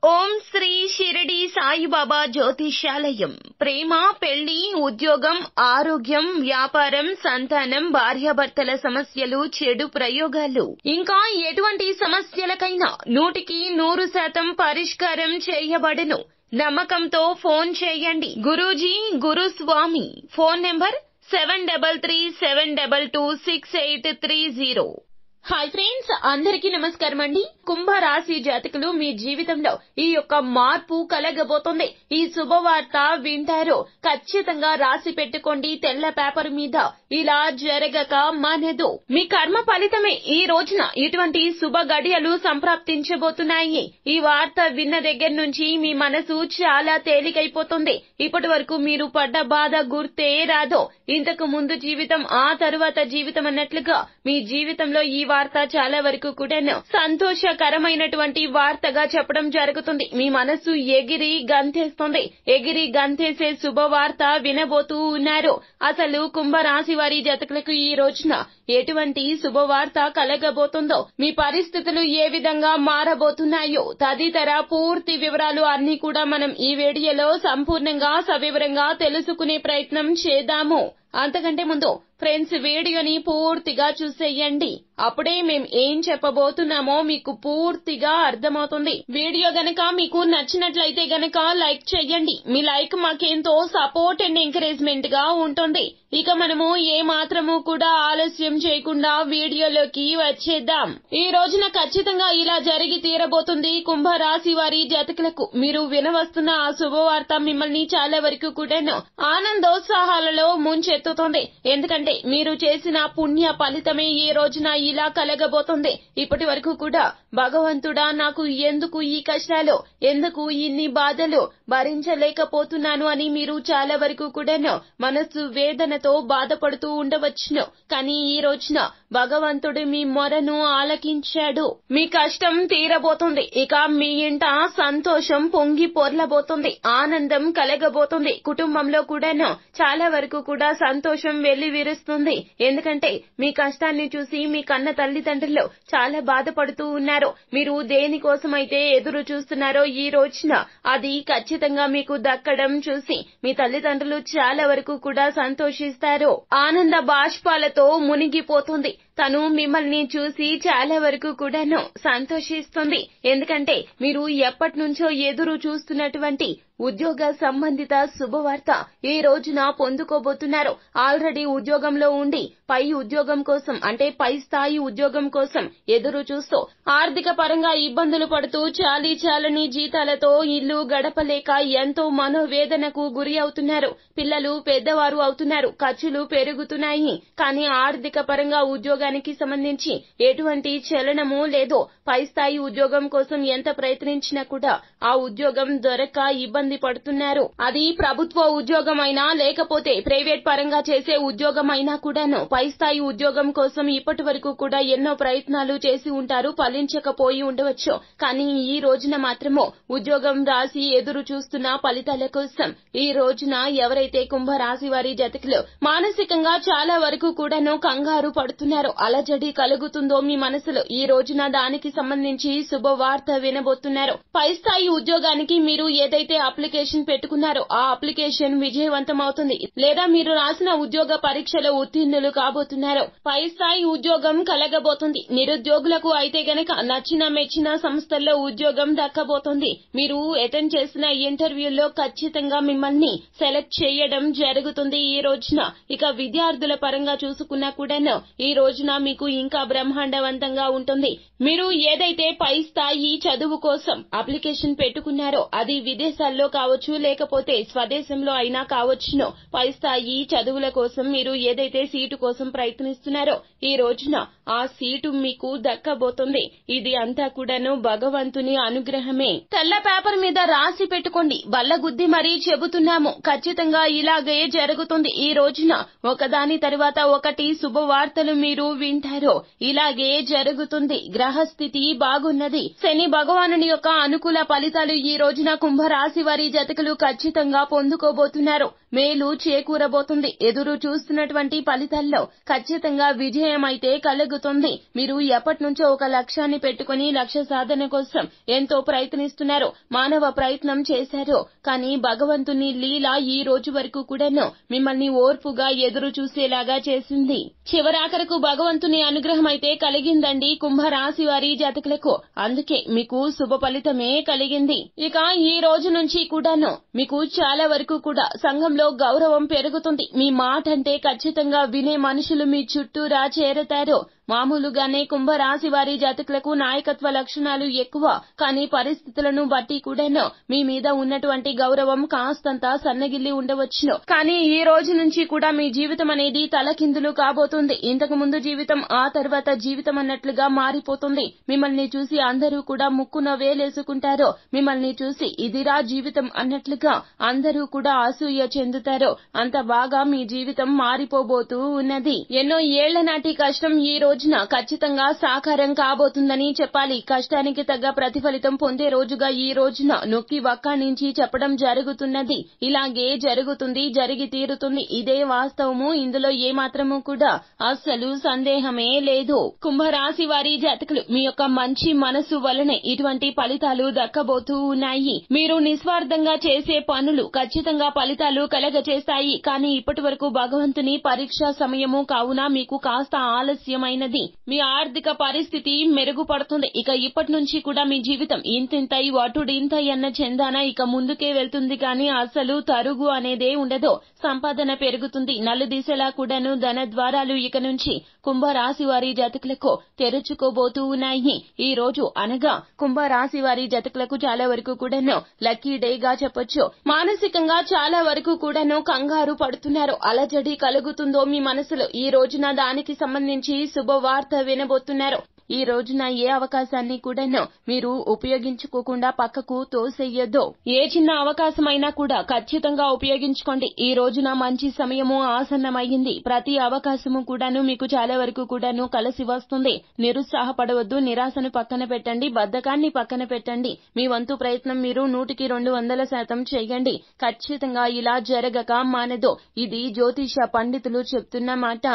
ఓం శ్రీ షిరిడి సాయిబాబా జ్యోతిష్యాలయం. ప్రేమ, పెళ్లి, ఉద్యోగం, ఆరోగ్యం, వ్యాపారం, సంతానం, భార్యాభర్తల సమస్యలు, చెడు ప్రయోగాలు, ఇంకా ఎటువంటి సమస్యలకైనా 100% పరిష్కారం చేయబడును. నమ్మకంతో ఫోన్ చేయండి. Guruji, Guruswami. Phone number 7337226830. Hi friends, అందరికీ నమస్కారం అండి. కుంభరాశి జాతకులు, మీ జీవితంలో ఈ యొక్క మార్పు కలగబోతుంది. ఈ శుభవార్త వింటారు. ఖచ్చితంగా రాసి పెట్టుకోండి తెల్ల పేపర్ మీద. ఇలా జరగక మానదు. మీ కర్మ ఫలితమే ఈ రోజున ఇటువంటి శుభ గడియలు సంప్రాప్తించబోతున్నాయి. ఈ వార్త విన్న దగ్గర నుంచి మీ మనసు చాలా తేలికైపోతుంది. ఇప్పటి వరకు మీరు పడ్డ బాధ గుర్తే రాదో. ఇంతకు ముందు జీవితం, ఆ తరువాత జీవితం అన్నట్లుగా మీ జీవితంలో ఈ వార్త చాలా వరకు కూడా సంతోషకరమైనటువంటి వార్తగా చెప్పడం జరుగుతుంది. మీ మనసు ఎగిరి గంతేస్తుంది. ఎగిరి గంతేసే శుభవార్త వినబోతూ ఉన్నారు. అసలు కుంభరాశి వారి జాతకులకు ఈ రోజున ఎటువంటి శుభవార్త కలగబోతుందో, మీ పరిస్థితులు ఏ విధంగా మారబోతున్నాయో తదితర పూర్తి వివరాలు అన్ని కూడా మనం ఈ వీడియోలో సంపూర్ణంగా సవివరంగా తెలుసుకునే ప్రయత్నం చేద్దాము. అంతకంటే ముందు ఫ్రెండ్స్, వీడియోని పూర్తిగా చూసేయండి. అప్పుడే మేం ఏం చెప్పబోతున్నామో మీకు పూర్తిగా అర్థమవుతుంది. వీడియో గనక మీకు నచ్చినట్లయితే గనక లైక్ చేయండి. మీ లైక్ మాకెంతో సపోర్ట్ అండ్ ఎంకరేజ్మెంట్ గా ఉంటుంది. ఇక మనము ఏ మాత్రము కూడా ఆలస్యం చేయకుండా వీడియోలోకి వచ్చేద్దాం. ఈ రోజున ఖచ్చితంగా ఇలా జరిగి తీరబోతుంది. కుంభరాశి వారి జాతకులకు మీరు వినవస్తున్న ఆ శుభవార్త మిమ్మల్ని చాలా వరకు కూడా ఆనందోత్సాహాలలో ముంచెత్తుతుంది. ఎందుకంటే మీరు చేసిన పుణ్య ఫలితమే ఈ రోజున ఇలా కలగబోతుంది. ఇప్పటి వరకు కూడా భగవంతుడా, నాకు ఎందుకు ఈ కష్టాలు, ఎందుకు ఇన్ని బాధలు భరించలేకపోతున్నాను అని మీరు చాలా వరకు కూడా మనస్సు వేదనతో బాధపడుతూ ఉండవచ్చును. కానీ ఈ రోజున భగవంతుడు మీ మొరను ఆలకించాడు. మీ కష్టం తీరబోతుంది. ఇక మీ ఇంట సంతోషం పొంగి పొర్లబోతుంది. ఆనందం కలగబోతుంది. కుటుంబంలో కూడా చాలా వరకు కూడా సంతోషం వెల్లివిరుస్తుంది. ఎందుకంటే మీ కష్టాన్ని చూసి మీ కన్న తల్లిదండ్రులు చాలా బాధపడుతూ ఉన్నారు. మీరు దేనికోసమైతే ఎదురు చూస్తున్నారో ఈ రోజున అది ఖచ్చితంగా మీకు దక్కడం చూసి మీ తల్లిదండ్రులు చాలా వరకు కూడా సంతోషిస్తారు. ఆనంద బాష్పాలతో మునిగిపోతుంది. తను మిమ్మల్ని చూసి చాలా వరకు కూడాను సంతోషిస్తుంది. ఎందుకంటే మీరు ఎప్పటి నుంచో ఎదురు చూస్తున్నటువంటి ఉద్యోగ సంబంధిత శుభవార్త ఈ రోజున పొందుకోబోతున్నారు. ఆల్రెడీ ఉద్యోగంలో ఉండి పై ఉద్యోగం కోసం, అంటే పై స్థాయి ఉద్యోగం కోసం ఎదురు చూస్తూ ఆర్థిక పరంగా ఇబ్బందులు పడుతూ చాలని జీతాలతో ఇల్లు గడపలేక ఎంతో మనోవేదనకు గురి అవుతున్నారు. పిల్లలు పెద్దవారు అవుతున్నారు. ఖర్చులు పెరుగుతున్నాయి. కానీ ఆర్థిక పరంగా ఉద్యోగానికి సంబంధించి ఎటువంటి చలనము లేదు. పై స్థాయి ఉద్యోగం కోసం ఎంత ప్రయత్నించినా కూడా ఆ ఉద్యోగం దొరక్క ఇబ్బంది పడుతున్నారు. అది ప్రభుత్వ ఉద్యోగమైనా లేకపోతే ప్రైవేట్ పరంగా చేసే ఉద్యోగమైనా కూడాను పై స్థాయి ఉద్యోగం కోసం ఇప్పటి వరకు కూడా ఎన్నో ప్రయత్నాలు చేసి ఉంటారు. ఫలించకపోయి ఉండవచ్చు. కానీ ఈ రోజున మాత్రము ఉద్యోగం రాసి ఎదురు చూస్తున్న ఫలితాల కోసం ఈ రోజున ఎవరైతే కుంభరాశి వారి జాతకులు మానసికంగా చాలా వరకు కూడాను కంగారు పడుతున్నారో, అలజడి కలుగుతుందో మీ మనసులో, ఈ రోజున దానికి సంబంధించి శుభవార్త వినబోతున్నారు. పై స్థాయి ఉద్యోగానికి మీరు ఏదైతే అప్లికేషన్ పెట్టుకున్నారో ఆ అప్లికేషన్ విజయవంతం అవుతుంది. లేదా మీరు రాసిన ఉద్యోగ పరీక్షలో ఉత్తీర్ణులు కాబోతున్నారు. పై స్థాయి ఉద్యోగం కలగబోతుంది. నిరుద్యోగులకు అయితే గనక నచ్చిన మెచ్చిన సంస్థల్లో ఉద్యోగం దక్కబోతుంది. మీరు అటెండ్ చేసిన ఇంటర్వ్యూల్లో ఖచ్చితంగా మిమ్మల్ని సెలెక్ట్ చేయడం జరుగుతుంది ఈ రోజున. ఇక విద్యార్థుల పరంగా చూసుకున్నా కూడాను ఈ రోజున మీకు ఇంకా బ్రహ్మాండవంతంగా ఉంటుంది. మీరు ఏదైతే పై స్థాయి చదువు కోసం అప్లికేషన్ పెట్టుకున్నారో అది విదేశాల్లో కావచ్చు, లేకపోతే స్వదేశంలో అయినా కావచ్చును. పై స్థాయి చదువుల కోసం మీరు ఏదైతే సీటు కోసం ప్రయత్నిస్తున్నారో ఈ రోజున ఆ సీటు మీకు దక్కబోతుంది. ఇది అంతా కూడాను భగవంతుని అనుగ్రహమే. తెల్ల పేపర్ మీద రాసి పెట్టుకోండి. బల్లగుద్ది మరీ చెబుతున్నాము. ఖచ్చితంగా ఇలాగే జరుగుతుంది. ఈ రోజున ఒకదాని తరువాత ఒకటి శుభవార్తలు మీరు వింటారు. ఇలాగే జరుగుతుంది. గ్రహస్థితి బాగున్నది. శని భగవానుని యొక్క అనుకూల ఫలితాలు ఈ రోజున కుంభరాశి వారి జాతకులు ఖచ్చితంగా పొందుకోబోతున్నారు. మేలు చేకూరబోతుంది. ఎదురు చూస్తున్నటువంటి ఫలితాల్లో ఖచ్చితంగా విజయం అయితే కలుగుతుంది. మీరు ఎప్పటి నుంచో ఒక లక్ష్యాన్ని పెట్టుకుని లక్ష్య సాధన కోసం ఎంతో ప్రయత్నిస్తున్నారు. మానవ ప్రయత్నం చేశారు. కానీ భగవంతుని లీల ఈ రోజు వరకు కూడాను మిమ్మల్ని ఓర్పుగా ఎదురు చూసేలాగా చేసింది. చివరాఖరకు భగవంతుని అనుగ్రహం అయితే కలిగిందండి కుంభరాశి వారి జాతకులకు. అందుకే మీకు శుభ ఫలితమే కలిగింది. ఇక ఈ రోజు నుంచి కూడాను మీకు చాలా వరకు కూడా సంఘంలో గౌరవం పెరుగుతుంది. మీ మాట అంటే ఖచ్చితంగా వినే మనుషులు మీ చుట్టూరా చేరతారు. మామూలుగానే కుంభరాశి వారి జాతకులకు నాయకత్వ లక్షణాలు ఎక్కువ. కానీ పరిస్థితులను బట్టి కూడాను మీ మీద ఉన్నటువంటి గౌరవం కాస్తంత సన్నగిల్లి ఉండవచ్చును. కానీ ఈ రోజు నుంచి కూడా మీ జీవితం అనేది తలకిందులు కాబోతుంది. ఇంతకు ముందు జీవితం ఆ తర్వాత జీవితం అన్నట్లుగా మారిపోతుంది. మిమ్మల్ని చూసి అందరూ కూడా ముక్కున వేలేసుకుంటారు. మిమ్మల్ని చూసి ఇదిరా జీవితం అన్నట్లుగా అందరూ కూడా అసూయ చెందుతారు. అంత బాగా మీ జీవితం మారిపోబోతూ ఉన్నది. ఎన్నో ఏళ్ల నాటి కష్టం ఈ రోజున ఖచ్చితంగా సాకారం కాబోతుందని చెప్పాలి. కష్టానికి తగ్గ ప్రతిఫలితం పొందే రోజుగా ఈ రోజున నొక్కి వక్కాణించి చెప్పడం జరుగుతున్నది. ఇలాగే జరుగుతుంది, జరిగి తీరుతుంది. ఇదే వాస్తవము. ఇందులో ఏమాత్రము కూడా అస్సలు సందేహమే లేదు. కుంభరాశి వారి జాతకులు మీ యొక్క మంచి మనసు వలనే ఇటువంటి ఫలితాలు దక్కబోతూ ఉన్నాయి. మీరు నిస్వార్థంగా చేసే పనులు ఖచ్చితంగా ఫలితాలు కలగచేస్తాయి. కానీ ఇప్పటి వరకు భగవంతుని పరీక్షా సమయము కావున మీకు కాస్త ఆలస్యమైనది. మీ ఆర్థిక పరిస్థితి మెరుగుపడుతుంది. ఇక ఇప్పటి నుంచి కూడా మీ జీవితం ఇంతింతై వటుడింతై అన్న చందాన ఇక ముందుకే వెళ్తుంది. కానీ అసలు తరుగు అనేదే ఉండదు. సంపాదన పెరుగుతుంది. నలుదిశలా కూడాను ధన ద్వారాలు ఇక నుంచి కుంభరాశి వారి జాతకులకు తెరుచుకోబోతూ ఉన్నాయి. ఈ రోజు అనగా కుంభరాశి వారి జాతకులకు చాలా వరకు కూడాను లక్కీ డేగా చెప్పొచ్చు. మానసికంగా చాలా వరకు కూడాను కంగారు పడుతున్నారు. అలజడి కలుగుతుందో మీ మనసులో. ఈ రోజున దానికి సంబంధించి శుభవార్త వినబోతున్నారు. ఈ రోజున ఏ అవకాశాన్ని కూడాను మీరు ఉపయోగించుకోకుండా పక్కకు తోసేయొద్దు. ఏ చిన్న అవకాశమైనా కూడా ఖచ్చితంగా ఉపయోగించుకోండి. ఈ రోజున మంచి సమయము ఆసన్నమైంది. ప్రతి అవకాశము కూడాను మీకు చాలా వరకు కూడాను కలిసి వస్తుంది. నిరుత్సాహపడవద్దు. నిరాశను పక్కన పెట్టండి. బద్ధకాన్ని పక్కన పెట్టండి. మీ వంతు ప్రయత్నం మీరు 100% చేయండి. ఖచ్చితంగా ఇలా జరగక మానదు. ఇది జ్యోతిష పండితులు చెప్తున్న మాట.